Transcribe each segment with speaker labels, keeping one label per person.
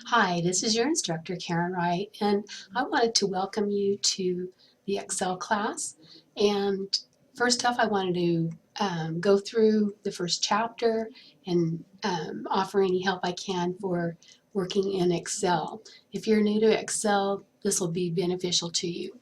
Speaker 1: Hi, this is your instructor, Karen Wright, and I wanted to welcome you to the Excel class. And first off, I wanted to go through the first chapter and offer any help I can for working in Excel. If you're new to Excel, this will be beneficial to you.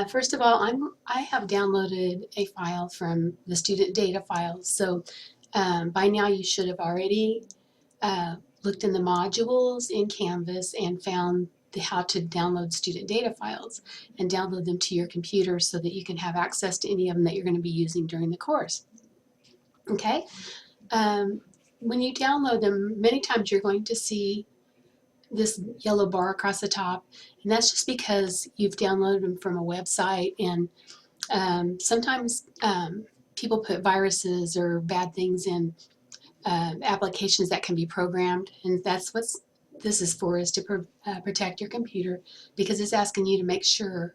Speaker 1: First of all, I have downloaded a file from the student data files, so by now you should have already uh, looked in the modules in Canvas and found how to download student data files and download them to your computer so that you can have access to any of them that you're going to be using during the course. Okay? Um, when you download them, many times you're going to see this yellow bar across the top, and that's just because you've downloaded them from a website, and sometimes people put viruses or bad things in applications that can be programmed, and that's what this is for, is to protect your computer, because it's asking you to make sure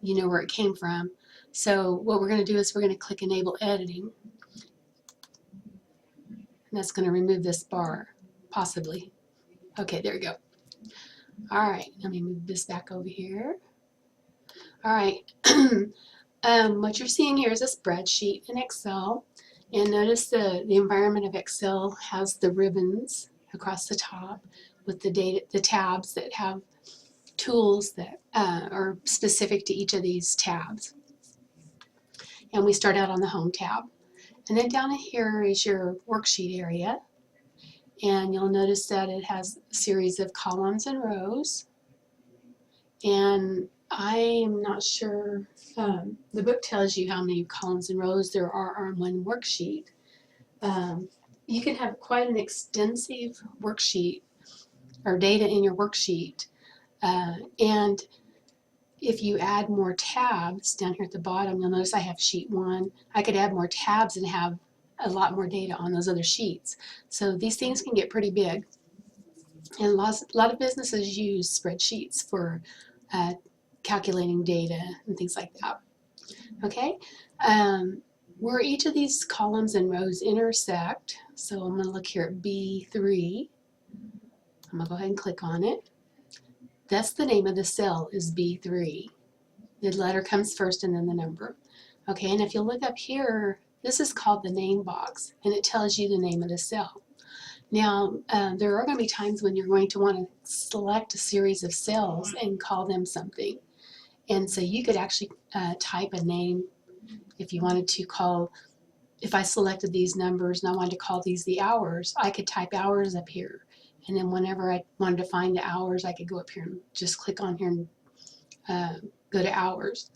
Speaker 1: you know where it came from. So what we're going to do is we're going to click Enable Editing, and that's going to remove this bar, possibly. Okay, there we go. All right, let me move this back over here. All right, what you're seeing here is a spreadsheet in Excel. And notice the environment of Excel has the ribbons across the top with the tabs that have tools that are specific to each of these tabs. And we start out on the Home tab. And then down here is your worksheet area. And you'll notice that it has a series of columns and rows. And I'm not sure, the book tells you how many columns and rows there are on one worksheet. You can have quite an extensive worksheet or data in your worksheet. And if you add more tabs down here at the bottom, you'll notice I have sheet 1. I could add more tabs and have a lot more data on those other sheets. So these things can get pretty big. And a lot of businesses use spreadsheets for calculating data and things like that. Okay, where each of these columns and rows intersect, so I'm going to look here at B3. I'm going to go ahead and click on it. That's the name of the cell, is B3. The letter comes first and then the number. Okay, and if you look up here, this is called the name box, and it tells you the name of the cell. Now, there are going to be times when you're going to want to select a series of cells and call them something. And so you could actually type a name if you wanted to call, if I selected these numbers and I wanted to call these the hours, I could type hours up here. And then whenever I wanted to find the hours, I could go up here and just click on here and go to hours.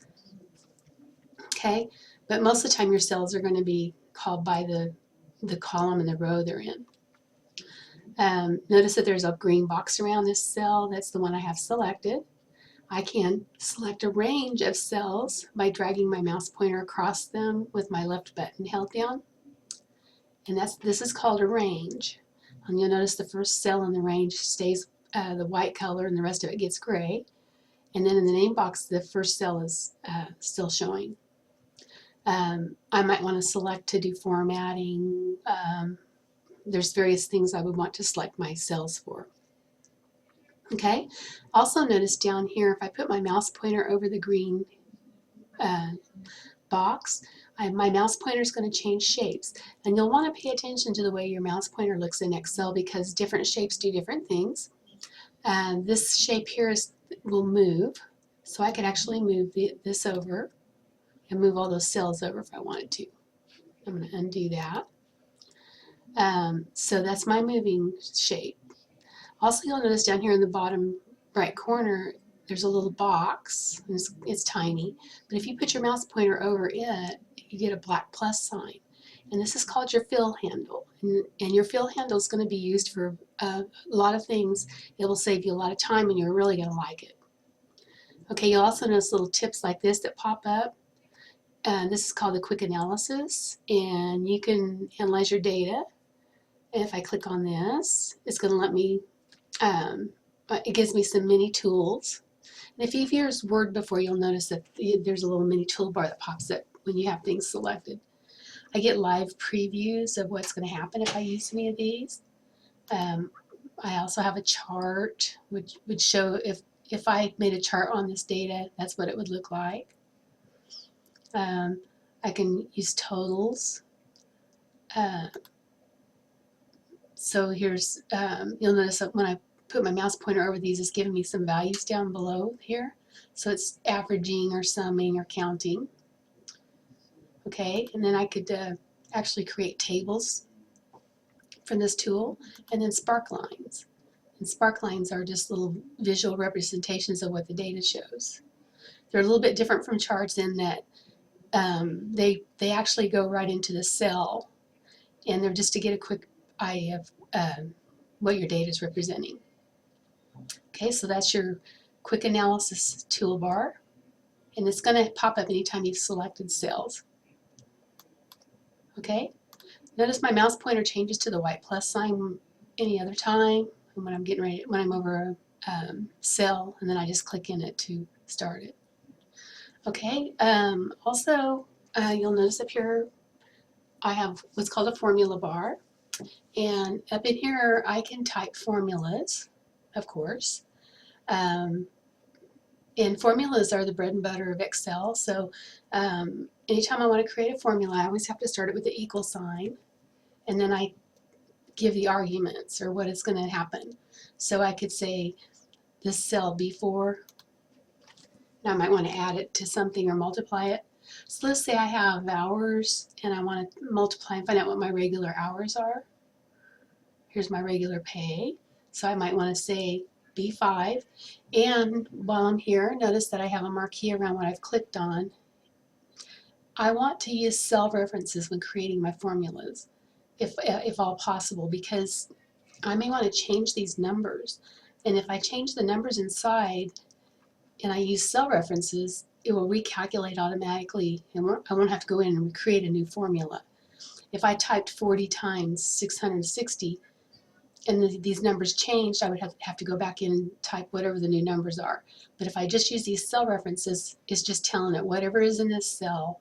Speaker 1: Okay, but most of the time your cells are going to be called by the column and the row they're in. Notice that there's a green box around this cell. That's the one I have selected. I can select a range of cells by dragging my mouse pointer across them with my left button held down. And this is called a range. And you'll notice the first cell in the range stays the white color and the rest of it gets gray. And then in the name box, the first cell is still showing. I might want to select to do formatting. There's various things I would want to select my cells for. Okay, also notice down here, if I put my mouse pointer over the green box, my mouse pointer is going to change shapes. And you'll want to pay attention to the way your mouse pointer looks in Excel, because different shapes do different things. This shape here will move, so I could actually move this over and move all those cells over if I wanted to. I'm going to undo that. So that's my moving shape. Also, you'll notice down here in the bottom right corner, there's a little box. It's tiny, but if you put your mouse pointer over it, you get a black plus sign. And this is called your fill handle. And your fill handle is going to be used for a lot of things. It will save you a lot of time, and you're really going to like it. Okay, you'll also notice little tips like this that pop up. This is called the quick analysis, and you can analyze your data. And if I click on this, it's going to let me, it gives me some mini tools. And if you've used Word before, you'll notice that there's a little mini toolbar that pops up when you have things selected. I get live previews of what's going to happen if I use any of these. I also have a chart which would show if I made a chart on this data, that's what it would look like. I can use totals. So here's, you'll notice that when I put my mouse pointer over these, it's giving me some values down below here. So it's averaging or summing or counting. Okay, and then I could actually create tables from this tool, and then spark lines. And spark lines are just little visual representations of what the data shows. They're a little bit different from charts in that they actually go right into the cell, and they're just to get a quick idea of what your data is representing. Okay, so that's your quick analysis toolbar, and it's going to pop up anytime you've selected cells. Okay, notice my mouse pointer changes to the white plus sign any other time when I'm getting ready, when I'm over a cell, and then I just click in it to start it. Okay, also you'll notice up here I have what's called a formula bar, and up in here I can type formulas, of course. And formulas are the bread and butter of Excel, so anytime I want to create a formula, I always have to start it with the equal sign, and then I give the arguments or what is going to happen. So I could say this cell B4, now I might want to add it to something or multiply it. So let's say I have hours and I want to multiply and find out what my regular hours are. Here's my regular pay. So I might want to say B5. And while I'm here, notice that I have a marquee around what I've clicked on. I want to use cell references when creating my formulas, if all possible, because I may want to change these numbers. And if I change the numbers inside and I use cell references, it will recalculate automatically, and I won't have to go in and create a new formula. If I typed 40 times 660 and these numbers changed, I would have to go back in and type whatever the new numbers are. But if I just use these cell references, it's just telling it whatever is in this cell,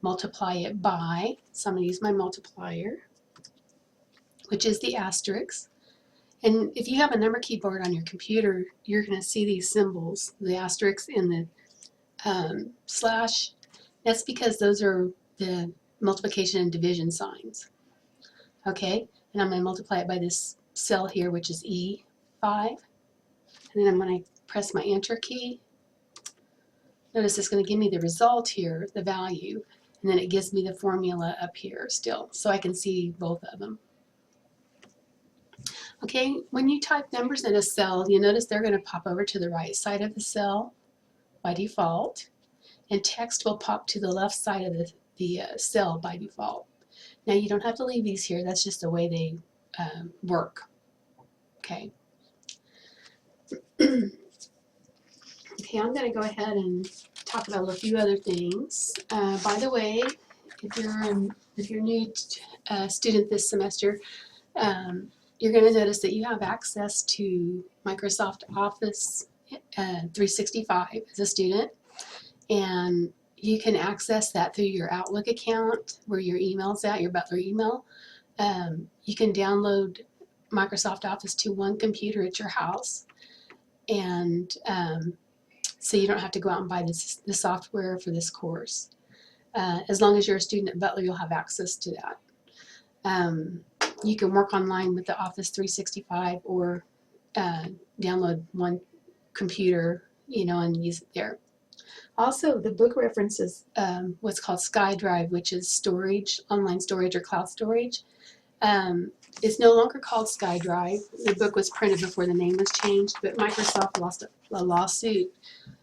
Speaker 1: multiply it by, so I'm going to use my multiplier, which is the asterisk. And if you have a number keyboard on your computer, you're going to see these symbols, the asterisk and the slash. That's because those are the multiplication and division signs. Okay, and I'm going to multiply it by this cell here, which is E5. And then I'm going to press my enter key. Notice it's going to give me the result here, the value, and then it gives me the formula up here still, so I can see both of them. Okay, when you type numbers in a cell, you notice they're going to pop over to the right side of the cell by default, and text will pop to the left side of the cell by default. Now you don't have to leave these here, that's just the way they work. Okay. Okay, I'm going to go ahead and talk about a few other things. By the way, if you're new student this semester, you're going to notice that you have access to Microsoft Office 365 as a student, and you can access that through your Outlook account where your email's at, your Butler email. You can download Microsoft Office to one computer at your house, and so you don't have to go out and buy the software for this course. As long as you're a student at Butler, you'll have access to that. You can work online with the Office 365 or download one computer, and use it there. Also, the book references what's called SkyDrive, which is storage, online storage or cloud storage. It's no longer called SkyDrive. The book was printed before the name was changed, but Microsoft lost a lawsuit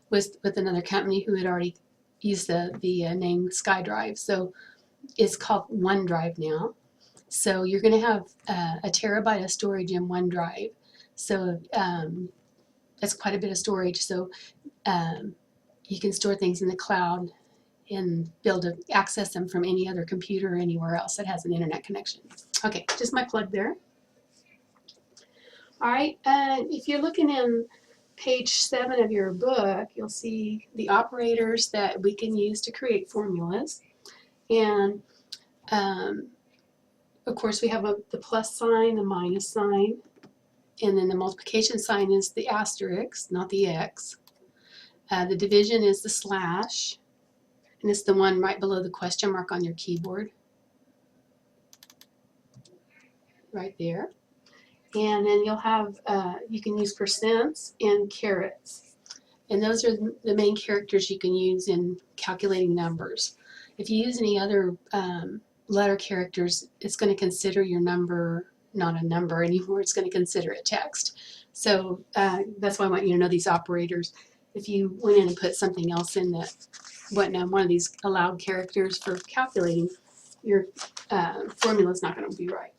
Speaker 1: with another company who had already used the name SkyDrive. So it's called OneDrive now. So you're going to have a terabyte of storage in OneDrive. So that's quite a bit of storage. So you can store things in the cloud and be able to access them from any other computer or anywhere else that has an internet connection. Okay, just my plug there. All right, if you're looking in page 7 of your book, you'll see the operators that we can use to create formulas. And of course, we have the plus sign, the minus sign, and then the multiplication sign is the asterisk, not the X. The division is the slash, and it's the one right below the question mark on your keyboard, right there. And then you'll have, you can use percents and carets. And those are the main characters you can use in calculating numbers. If you use any other letter characters, it's going to consider your number not a number anymore. It's going to consider it text. So that's why I want you to know these operators. If you went in and put something else in that wasn't one of these allowed characters for calculating, your formula is not going to be right.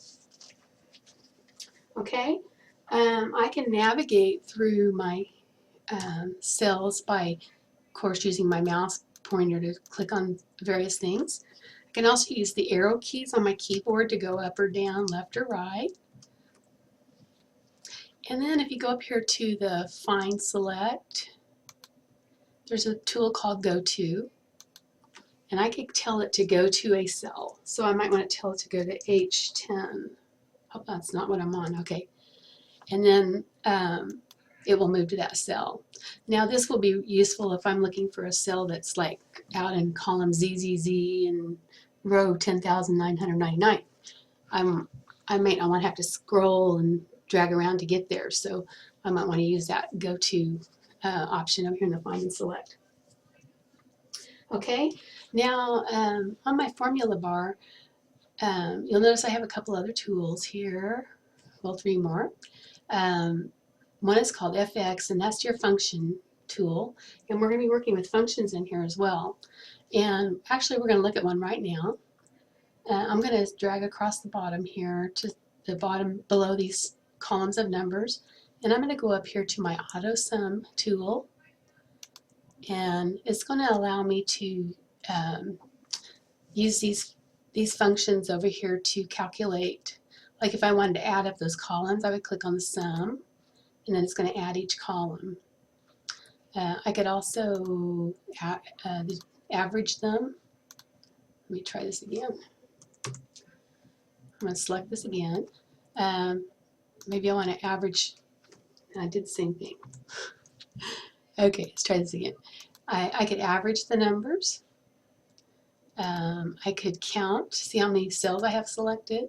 Speaker 1: Okay, I can navigate through my cells by, of course, using my mouse pointer to click on various things. I can also use the arrow keys on my keyboard to go up or down, left or right. And then if you go up here to the Find Select, there's a tool called Go To. And I could tell it to go to a cell. So I might want to tell it to go to H10. Oh, that's not what I'm on. Okay. And then it will move to that cell. Now this will be useful if I'm looking for a cell that's like out in column ZZZ and row 10,999. I might not want to have to scroll and drag around to get there, so I might want to use that Go To option over here in the Find and Select. Okay, now on my formula bar, you'll notice I have a couple other tools here, well, 3 more. One is called FX, and that's your function tool, and we're going to be working with functions in here as well. And actually we're going to look at one right now. I'm going to drag across the bottom here to the bottom below these columns of numbers, and I'm going to go up here to my AutoSum tool, and it's going to allow me to use these functions over here to calculate. Like if I wanted to add up those columns, I would click on the sum, and then it's going to add each column. I could also average them. Let me try this again. I'm going to select this again. Maybe I want to average, and I did the same thing. Okay, let's try this again. I could average the numbers. I could count, see how many cells I have selected.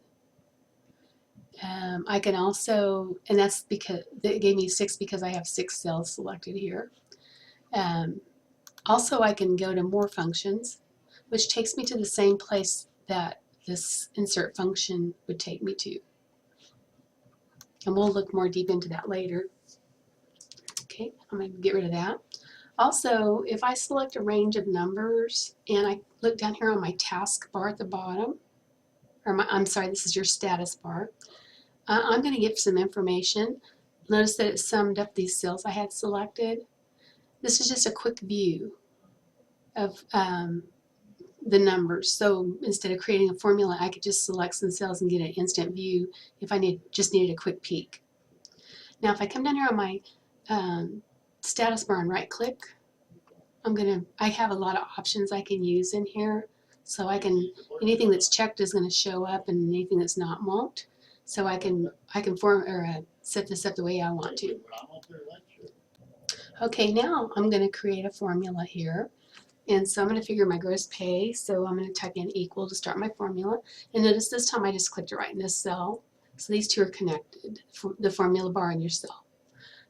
Speaker 1: I can also, and that's because it gave me 6 because I have 6 cells selected here. Also, I can go to more functions, which takes me to the same place that this insert function would take me to. And we'll look more deep into that later. Okay, I'm going to get rid of that. Also, if I select a range of numbers and I look down here on my task bar at the bottom, or I'm sorry, this is your status bar, I'm going to get some information. Notice that it summed up these cells I had selected. This is just a quick view of the numbers. So instead of creating a formula, I could just select some cells and get an instant view if I just needed a quick peek. Now if I come down here on my status bar and right click, I have a lot of options I can use in here. So anything that's checked is going to show up, and anything that's not won't. So I can set this up the way I want to. Okay, now I'm going to create a formula here. And so I'm going to figure my gross pay. So I'm going to type in equal to start my formula. And notice this time I just clicked it right in this cell. So these two are connected, the formula bar and your cell.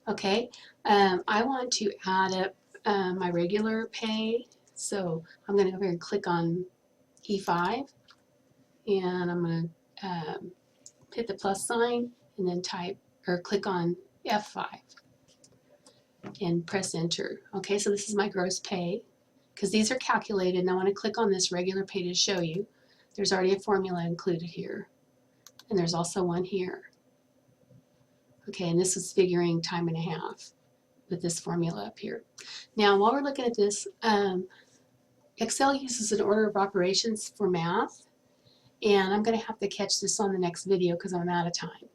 Speaker 1: Okay, I want to add up my regular pay. So I'm going to go over here and click on E5. And I'm going to hit the plus sign and then click on F5 and press enter. Okay, so this is my gross pay because these are calculated, and I want to click on this regular pay to show you. There's already a formula included here, and there's also one here. Okay, and this is figuring time and a half with this formula up here. Now, while we're looking at this, Excel uses an order of operations for math, and I'm going to have to catch this on the next video because I'm out of time.